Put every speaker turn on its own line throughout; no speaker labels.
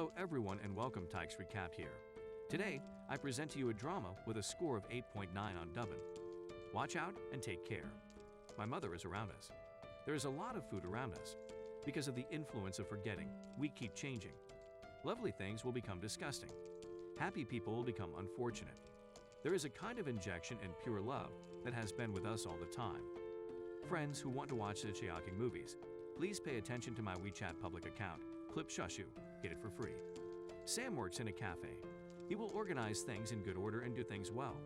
Hello everyone and welcome to Tykes Recap here. Today, I present to you a drama with a score of 8.9 on Dubbin. Watch out and take care. My mother is around us. There is a lot of food around us. Because of the influence of forgetting, we keep changing. Lovely things will become disgusting. Happy people will become unfortunate. There is a kind of injection and pure love that has been with us all the time. Friends who want to watch the shocking movies, please pay attention to my WeChat public account, Clip Shushu, get it for free. Sam works in a cafe. He will organize things in good order and do things well.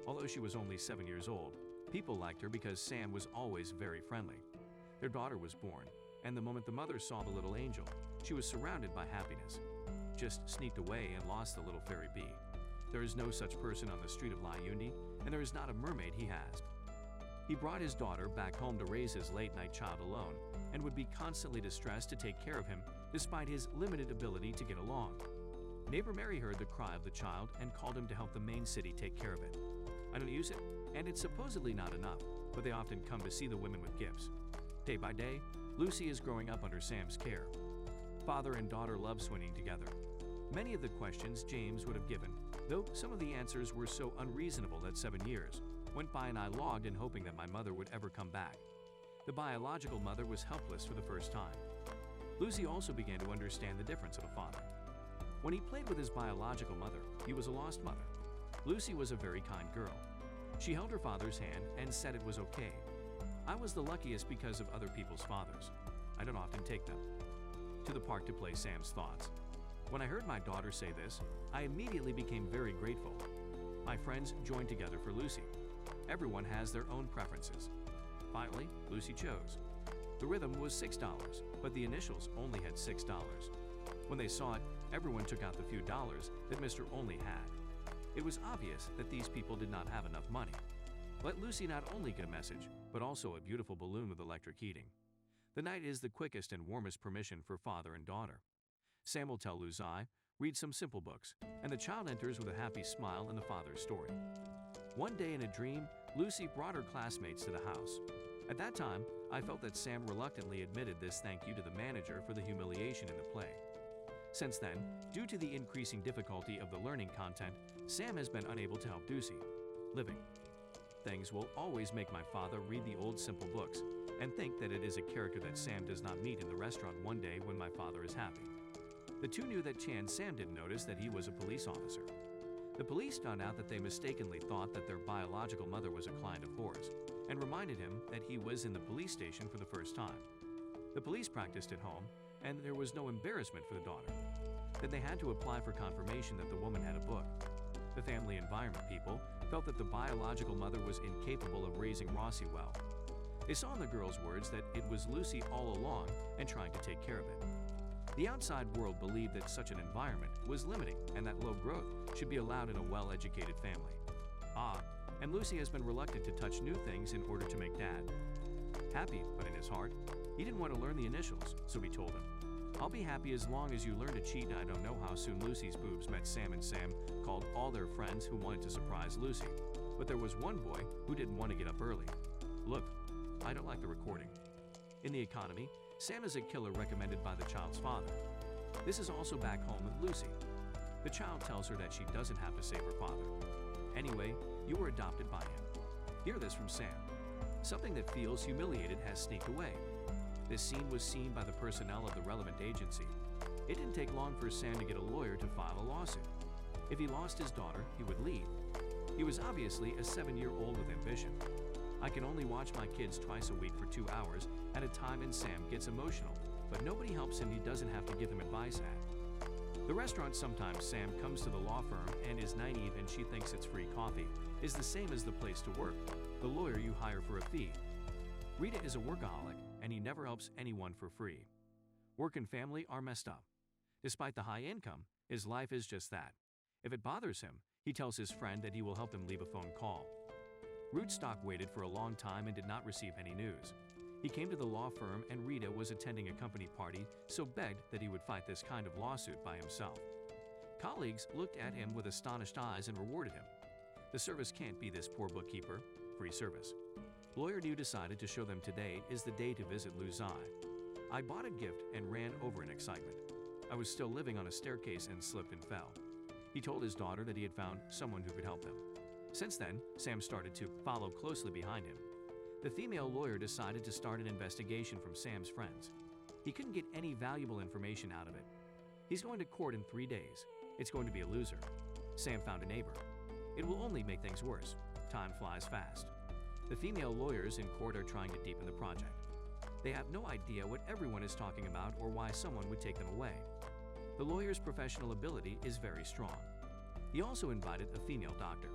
Although she was only 7 years old, people liked her because Sam was always very friendly. Their daughter was born, and the moment the mother saw the little angel, she was surrounded by happiness. Just sneaked away and lost the little fairy bee. There is no such person on the street of Liundi, and there is not a mermaid he has. He brought his daughter back home to raise his late-night child alone, and would be constantly distressed to take care of him despite his limited ability to get along. Neighbor Mary heard the cry of the child and called him to help the main city take care of it. I don't use it, and it's supposedly not enough, but they often come to see the women with gifts. Day by day, Lucy is growing up under Sam's care. Father and daughter love swinging together. Many of the questions James would have given, though some of the answers were so unreasonable that 7 years went by and I logged in hoping that my mother would ever come back. The biological mother was helpless for the first time. Lucy also began to understand the difference of a father. When he played with his biological mother, he was a lost mother. Lucy was a very kind girl. She held her father's hand and said it was okay. I was the luckiest because of other people's fathers. I don't often take them to the park to play Sam's thoughts. When I heard my daughter say this, I immediately became very grateful. My friends joined together for Lucy. Everyone has their own preferences. Finally, Lucy chose. The rhythm was $6, but the initials only had $6. When they saw it, everyone took out the few dollars that Mr. Only had. It was obvious that these people did not have enough money. Let Lucy not only get a message, but also a beautiful balloon with electric heating. The night is the quickest and warmest permission for father and daughter. Sam will tell Lucy, read some simple books, and the child enters with a happy smile in the father's story. One day in a dream, Lucy brought her classmates to the house. At that time, I felt that Sam reluctantly admitted this thank you to the manager for the humiliation in the play. Since then, due to the increasing difficulty of the learning content, Sam has been unable to help Lucy. Living things will always make my father read the old simple books and think that it is a character that Sam does not meet in the restaurant one day when my father is happy. The two knew that Sam didn't notice that he was a police officer. The police found out that they mistakenly thought that their biological mother was a client of Horace and reminded him that he was in the police station for the first time. The police practiced at home, and there was no embarrassment for the daughter. Then they had to apply for confirmation that the woman had a book. The family environment people felt that the biological mother was incapable of raising Rossi well. They saw in the girl's words that it was Lucy all along and trying to take care of it. The outside world believed that such an environment was limiting and that low growth should be allowed in a well-educated family. And Lucy has been reluctant to touch new things in order to make Dad happy, but in his heart, he didn't want to learn the initials, so he told him, I'll be happy as long as you learn to cheat. And I don't know how soon Lucy's boobs met Sam, and Sam called all their friends who wanted to surprise Lucy. But there was one boy who didn't want to get up early. Look, I don't like the recording. In the economy, Sam is a killer recommended by the child's father. This is also back home with Lucy. The child tells her that she doesn't have to save her father. Anyway, you were adopted by him. Hear this from Sam. Something that feels humiliated has sneaked away. This scene was seen by the personnel of the relevant agency. It didn't take long for Sam to get a lawyer to file a lawsuit. If he lost his daughter, he would leave. He was obviously a 7-year-old with ambition. I can only watch my kids twice a week for 2 hours at a time, and Sam gets emotional, but nobody helps him. He doesn't have to give him advice at. The restaurant sometimes Sam comes to the law firm and is naive and she thinks it's free coffee, is the same as the place to work, the lawyer you hire for a fee. Rita is a workaholic and he never helps anyone for free. Work and family are messed up. Despite the high income, his life is just that. If it bothers him, he tells his friend that he will help him leave a phone call. Rootstock waited for a long time and did not receive any news. He came to the law firm and Rita was attending a company party, so begged that he would fight this kind of lawsuit by himself. Colleagues looked at him with astonished eyes and rewarded him. The service can't be this poor bookkeeper. Free service. Lawyer New decided to show them today is the day to visit Luzai. I bought a gift and ran over in excitement. I was still living on a staircase and slipped and fell. He told his daughter that he had found someone who could help him. Since then, Sam started to follow closely behind him. The female lawyer decided to start an investigation from Sam's friends. He couldn't get any valuable information out of it. He's going to court in 3 days. It's going to be a loser. Sam found a neighbor. It will only make things worse. Time flies fast. The female lawyers in court are trying to deepen the project. They have no idea what everyone is talking about or why someone would take them away. The lawyer's professional ability is very strong. He also invited a female doctor.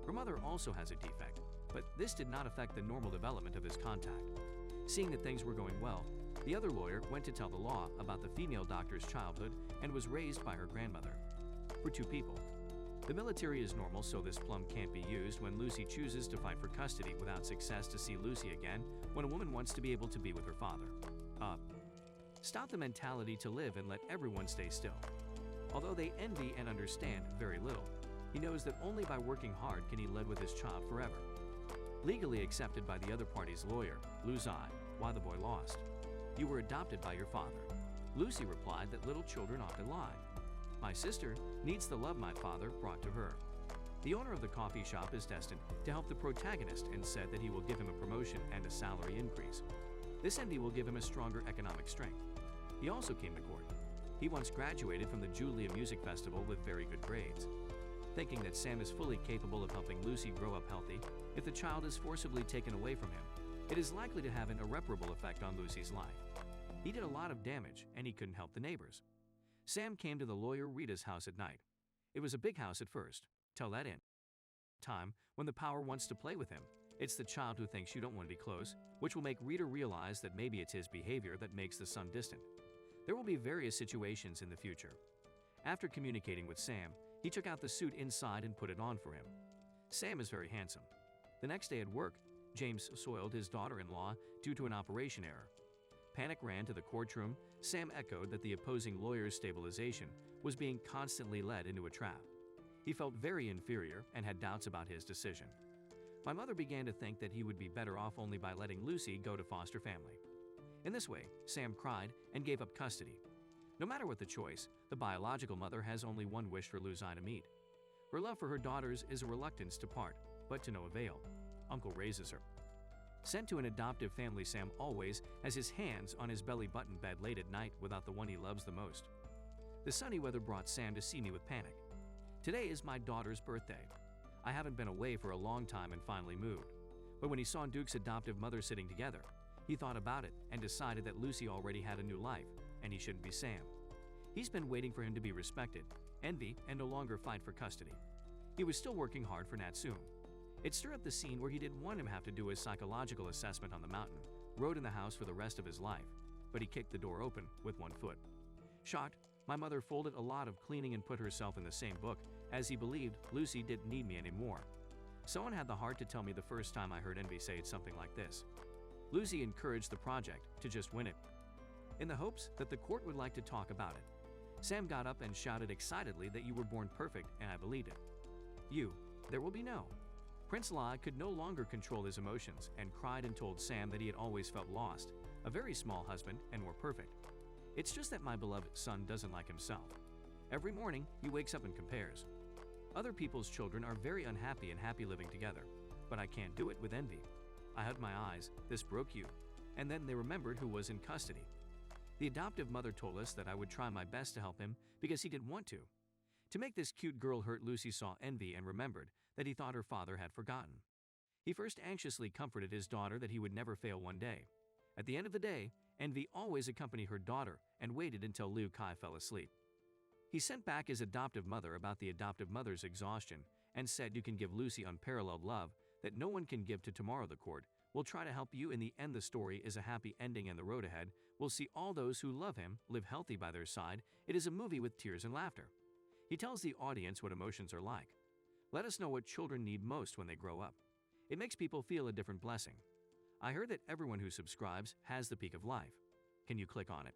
Her mother also has a defect, but this did not affect the normal development of his contact. Seeing that things were going well, the other lawyer went to tell the law about the female doctor's childhood and was raised by her grandmother. For 2 people. The military is normal, so this plum can't be used when Lucy chooses to fight for custody without success to see Lucy again when a woman wants to be able to be with her father. Stop the mentality to live and let everyone stay still. Although they envy and understand very little, he knows that only by working hard can he live with his child forever. Legally accepted by the other party's lawyer, lose I, why the boy lost. You were adopted by your father. Lucy replied that little children often lie. My sister needs the love my father brought to her. The owner of the coffee shop is destined to help the protagonist and said that he will give him a promotion and a salary increase. This envy will give him a stronger economic strength. He also came to court. He once graduated from the Julia Music Festival with very good grades. Thinking that Sam is fully capable of helping Lucy grow up healthy, if the child is forcibly taken away from him, it is likely to have an irreparable effect on Lucy's life. He did a lot of damage, and he couldn't help the neighbors. Sam came to the lawyer Rita's house at night. It was a big house at first. Tell that in. Time when the power wants to play with him. It's the child who thinks you don't want to be close, which will make Rita realize that maybe it's his behavior that makes the son distant. There will be various situations in the future. After communicating with Sam, he took out the suit inside and put it on for him. Sam is very handsome. The next day at work, James soiled his daughter-in-law due to an operation error. Panic ran to the courtroom. Sam echoed that the opposing lawyer's stabilization was being constantly led into a trap. He felt very inferior and had doubts about his decision. My mother began to think that he would be better off only by letting Lucy go to foster family. In this way, Sam cried and gave up custody. No matter what the choice, the biological mother has only one wish for Lucy to meet. Her love for her daughters is a reluctance to part, but to no avail. Uncle raises her. Sent to an adoptive family, Sam always has his hands on his belly button bed late at night without the one he loves the most. The sunny weather brought Sam to see me with panic. Today is my daughter's birthday. I haven't been away for a long time and finally moved. But when he saw Duke's adoptive mother sitting together, he thought about it and decided that Lucy already had a new life, and he shouldn't be Sam. He's been waiting for him to be respected, envy, and no longer fight for custody. He was still working hard for Natsume. It stirred up the scene where he didn't want him to have to do his psychological assessment on the mountain, rode in the house for the rest of his life, but he kicked the door open with one foot. Shocked, my mother folded a lot of cleaning and put herself in the same book, as he believed Lucy didn't need me anymore. Someone had the heart to tell me the first time I heard envy say something like this. Lucy encouraged the project to just win it, in the hopes that the court would like to talk about it. Sam got up and shouted excitedly that you were born perfect, and I believed it. There will be no. Prince Lai could no longer control his emotions and cried and told Sam that he had always felt lost, a very small husband and more perfect. It's just that my beloved son doesn't like himself. Every morning, he wakes up and compares. Other people's children are very unhappy and happy living together, but I can't do it with envy. I had my eyes, this broke you, and then they remembered who was in custody. The adoptive mother told us that I would try my best to help him because he didn't want to. To make this cute girl hurt, Lucy saw envy and remembered that he thought her father had forgotten. He first anxiously comforted his daughter that he would never fail one day. At the end of the day, envy always accompanied her daughter and waited until Liu Kai fell asleep. He sent back his adoptive mother about the adoptive mother's exhaustion and said you can give Lucy unparalleled love that no one can give to tomorrow. The court will try to help you. In the end, the story is a happy ending and the road ahead will see all those who love him live healthy by their side. It is a movie with tears and laughter. He tells the audience what emotions are like. Let us know what children need most when they grow up. It makes people feel a different blessing. I heard that everyone who subscribes has the peak of life. Can you click on it?